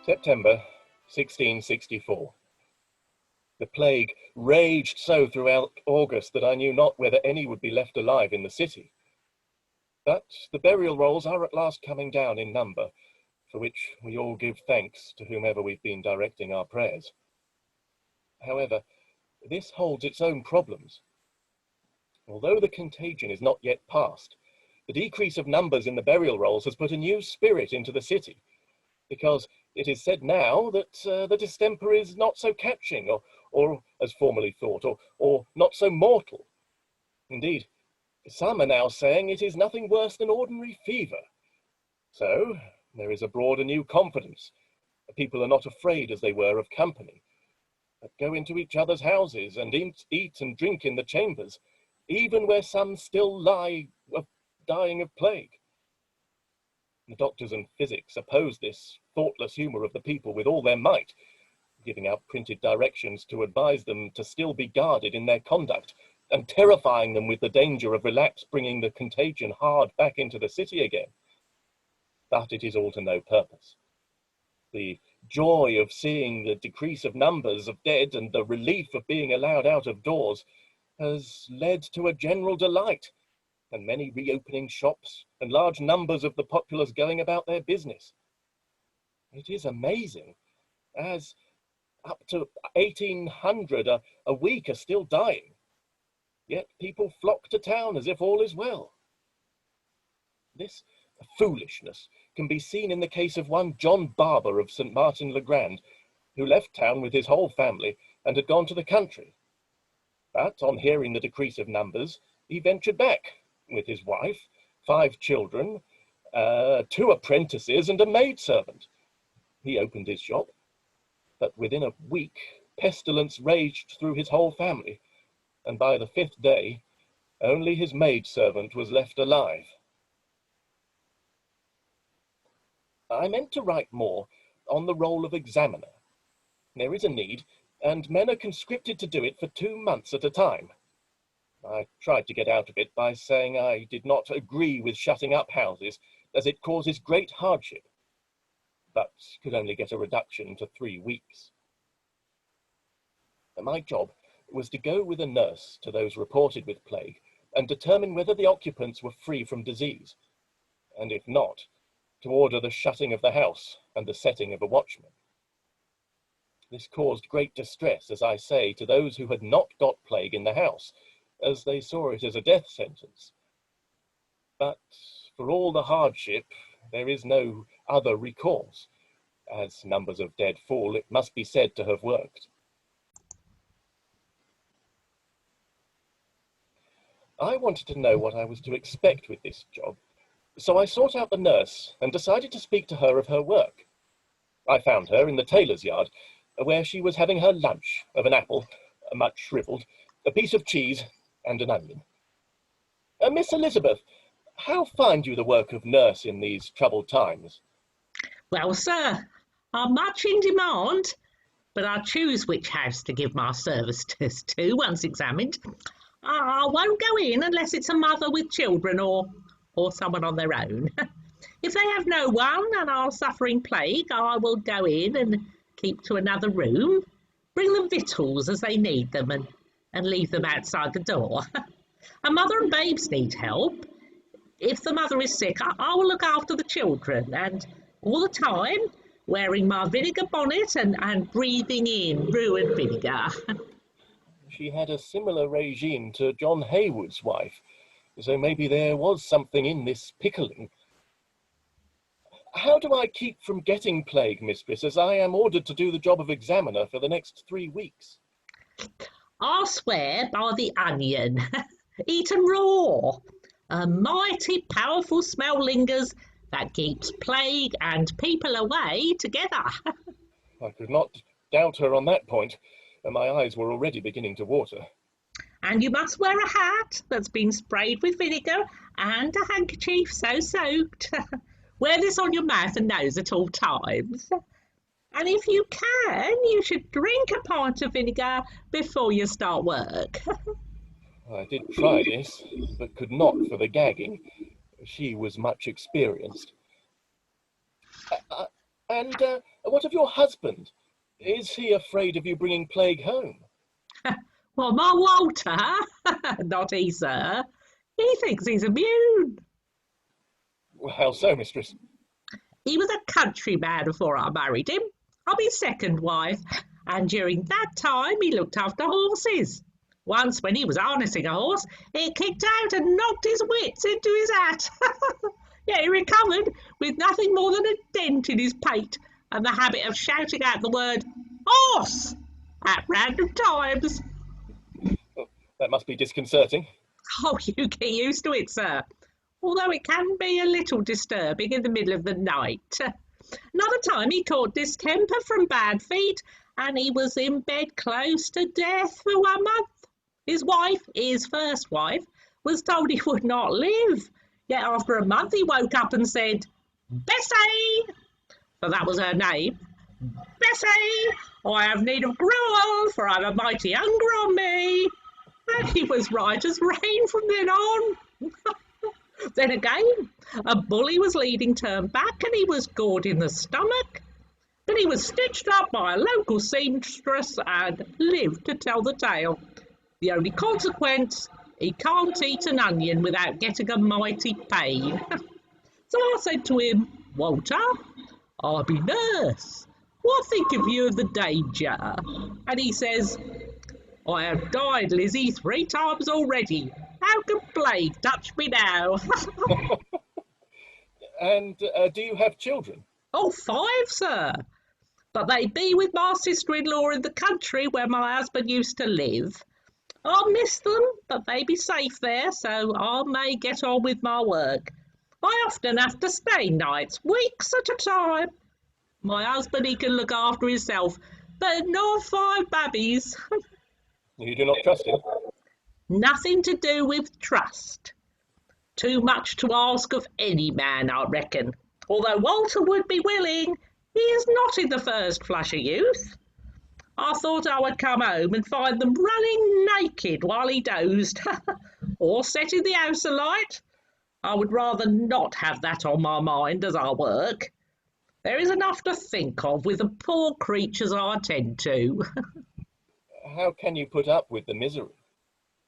September 1664. The plague raged so throughout August that I knew not whether any would be left alive in the city. But the burial rolls are at last coming down in number, for which we all give thanks to whomever we've been directing our prayers. However, this holds its own problems. Although the contagion is not yet past, the decrease of numbers in the burial rolls has put a new spirit into the city, because it is said now that the distemper is not so catching, or as formerly thought, or not so mortal. Indeed, some are now saying it is nothing worse than ordinary fever. So there is abroad a new confidence. People are not afraid as they were of company, but go into each other's houses and eat and drink in the chambers, even where some still lie dying of plague. The doctors and physics oppose this thoughtless humour of the people with all their might, giving out printed directions to advise them to still be guarded in their conduct, and terrifying them with the danger of relapse bringing the contagion hard back into the city again. But it is all to no purpose. The joy of seeing the decrease of numbers of dead and the relief of being allowed out of doors has led to a general delight, and many reopening shops, and large numbers of the populace going about their business. It is amazing, as up to 1,800 a week are still dying, yet people flock to town as if all is well. This foolishness can be seen in the case of one John Barber of St. Martin-le-Grand, who left town with his whole family and had gone to the country. But on hearing the decrease of numbers, he ventured back, with his wife, 5 children, 2 apprentices, and a maidservant. He opened his shop, but within a week, pestilence raged through his whole family, and by the 5th day, only his maidservant was left alive. I meant to write more on the role of examiner. There is a need, and men are conscripted to do it for 2 months at a time. I tried to get out of it by saying I did not agree with shutting up houses, as it causes great hardship, but could only get a reduction to 3 weeks. My job was to go with a nurse to those reported with plague and determine whether the occupants were free from disease, and if not, to order the shutting of the house and the setting of a watchman. This caused great distress, as I say, to those who had not got plague in the house, as they saw it as a death sentence. But for all the hardship, there is no other recourse. As numbers of dead fall, it must be said to have worked. I wanted to know what I was to expect with this job, so I sought out the nurse and decided to speak to her of her work. I found her in the tailor's yard, where she was having her lunch of an apple, much shriveled, a piece of cheese, and an onion. Miss Elizabeth, how find you the work of nurse in these troubled times? Well, sir, I'm much in demand, but I choose which house to give my services to once examined. I won't go in unless it's a mother with children or someone on their own. If they have no one and are suffering plague, I will go in and keep to another room, bring them victuals as they need them, and leave them outside the door. A mother and babes need help. If the mother is sick, I will look after the children, and all the time wearing my vinegar bonnet and breathing in rue and vinegar. She had a similar regime to John Haywood's wife, so maybe there was something in this pickling. How do I keep from getting plague, mistress, as I am ordered to do the job of examiner for the next 3 weeks? I swear by the onion, eaten raw. A mighty powerful smell lingers that keeps plague and people away together. I could not doubt her on that point, and my eyes were already beginning to water. And you must wear a hat that's been sprayed with vinegar and a handkerchief so soaked. Wear this on your mouth and nose at all times. And if you can, you should drink a pint of vinegar before you start work. I did try this, but could not for the gagging. She was much experienced. And what of your husband? Is he afraid of you bringing plague home? Well, my Walter, not he, sir. He thinks he's immune. How so, mistress? He was a countryman before I married him. I'm his second wife, and during that time he looked after horses. Once, when he was harnessing a horse, it kicked out and knocked his wits into his hat. Yet he recovered with nothing more than a dent in his pate and the habit of shouting out the word horse at random times. That must be disconcerting. Oh, you get used to it, sir. Although it can be a little disturbing in the middle of the night. Another time he caught distemper from bad feet, and he was in bed close to death for 1 month. His wife, his first wife, was told he would not live. Yet after a month he woke up and said, "Bessie," for that was her name. "Bessie, I have need of gruel, for I've a mighty hunger on me." And he was right as rain from then on. Then again, a bully was leading turned back and he was gored in the stomach. But he was stitched up by a local seamstress and lived to tell the tale. The only consequence, he can't eat an onion without getting a mighty pain. So I said to him, "Walter, I be nurse. What think of you of the danger?" And he says, "I have died, Lizzie, 3 times already. How can plague touch me now?" And do you have children? Oh, 5, sir. But they be with my sister-in-law in the country where my husband used to live. I'll miss them, but they be safe there, so I may get on with my work. I often have to stay nights, weeks at a time. My husband, he can look after himself, but not 5 babbies. You do not trust him? Nothing to do with trust. Too much to ask of any man, I reckon. Although Walter would be willing, he is not in the first flush of youth. I thought I would come home and find them running naked while he dozed, or setting the house alight. I would rather not have that on my mind as I work. There is enough to think of with the poor creatures I attend to. How can you put up with the misery?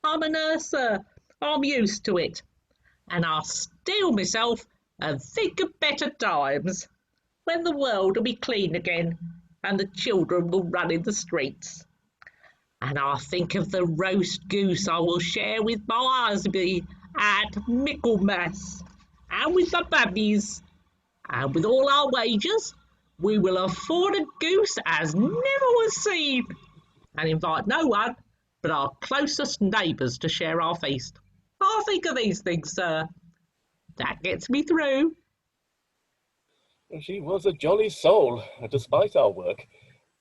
I'm a nurse, sir. I'm used to it. And I steel myself and think of better times, when the world will be clean again and the children will run in the streets. And I think of the roast goose I will share with my husband at Michaelmas, and with the babbies. And with all our wages, we will afford a goose as never was seen, and invite no one but our closest neighbours to share our feast. I think of these things, sir. That gets me through. She was a jolly soul, despite our work,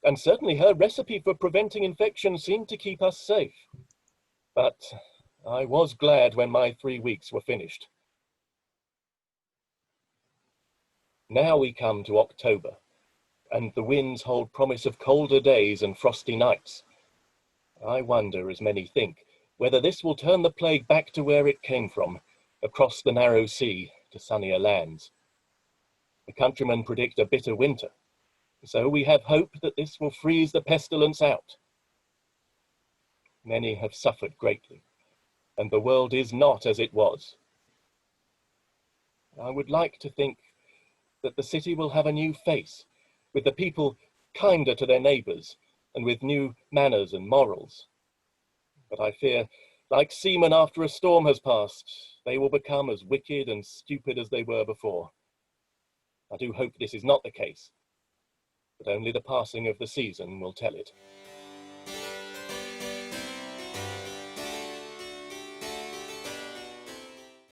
and certainly her recipe for preventing infection seemed to keep us safe. But I was glad when my 3 weeks were finished. Now we come to October, and the winds hold promise of colder days and frosty nights. I wonder, as many think, whether this will turn the plague back to where it came from, across the narrow sea to sunnier lands. The countrymen predict a bitter winter, so we have hope that this will freeze the pestilence out. Many have suffered greatly, and the world is not as it was. I would like to think that the city will have a new face, with the people kinder to their neighbours, and with new manners and morals. But I fear, like seamen after a storm has passed, they will become as wicked and stupid as they were before. I do hope this is not the case, but only the passing of the season will tell it.